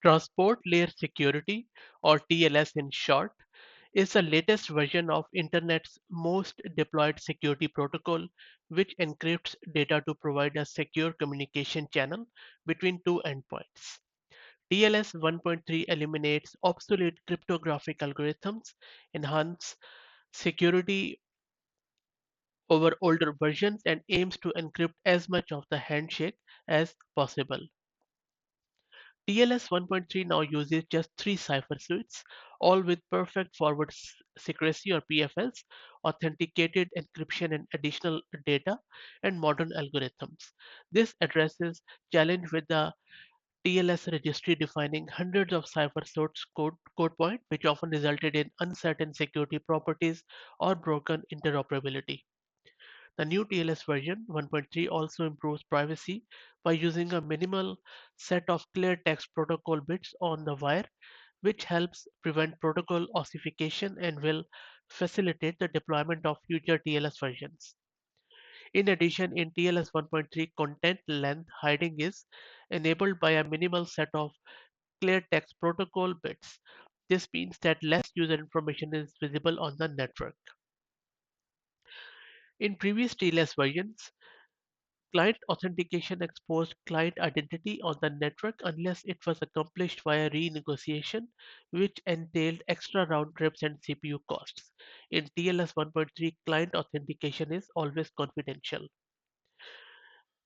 Transport Layer Security, or TLS in short, is the latest version of Internet's most deployed security protocol, which encrypts data to provide a secure communication channel between two endpoints. TLS 1.3 eliminates obsolete cryptographic algorithms, enhance security over older versions, and aims to encrypt as much of the handshake as possible. TLS 1.3 now uses just three cipher suites, all with perfect forward secrecy or PFS, authenticated encryption and additional data, and modern algorithms. This addresses challenge with the TLS registry defining hundreds of cipher source code points, which often resulted in uncertain security properties or broken interoperability. The new TLS version 1.3 also improves privacy by using a minimal set of clear text protocol bits on the wire, which helps prevent protocol ossification and will facilitate the deployment of future TLS versions. In addition, in TLS 1.3, content length hiding is enabled by a minimal set of clear text protocol bits. This means that less user information is visible on the network. In previous TLS versions, client authentication exposed client identity on the network unless it was accomplished via renegotiation, which entailed extra round trips and CPU costs. In TLS 1.3, client authentication is always confidential.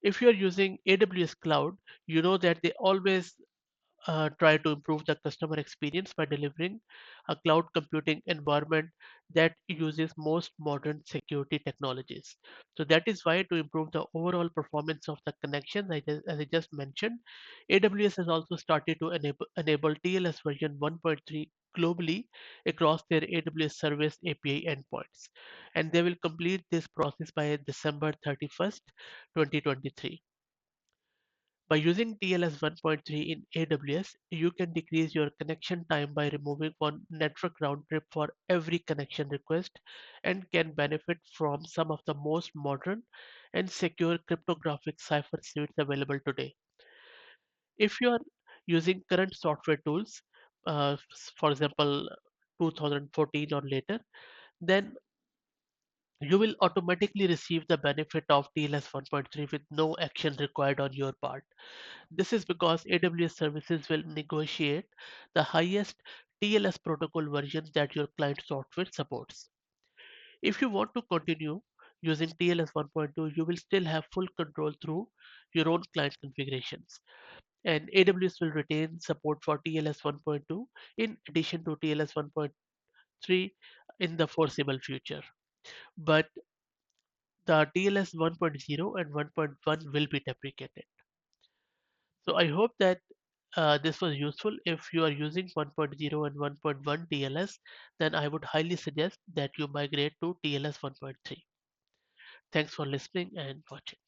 If you are using AWS Cloud, you know that they always try to improve the customer experience by delivering a cloud computing environment that uses most modern security technologies. So that is why, to improve the overall performance of the connections, as I just mentioned, AWS has also started to enable TLS version 1.3 globally across their AWS Service API endpoints. And they will complete this process by December 31st, 2023. By using TLS 1.3 in AWS, you can decrease your connection time by removing one network round trip for every connection request and can benefit from some of the most modern and secure cryptographic cipher suites available today. If you are using current software tools, for example, 2014 or later, then you will automatically receive the benefit of TLS 1.3 with no action required on your part. This is because AWS services will negotiate the highest TLS protocol version that your client software supports. If you want to continue using TLS 1.2, you will still have full control through your own client configurations. And AWS will retain support for TLS 1.2 in addition to TLS 1.3 in the foreseeable future. But the TLS 1.0 and 1.1 will be deprecated. So I hope that this was useful. If you are using 1.0 and 1.1 TLS, then I would highly suggest that you migrate to TLS 1.3. Thanks for listening and watching.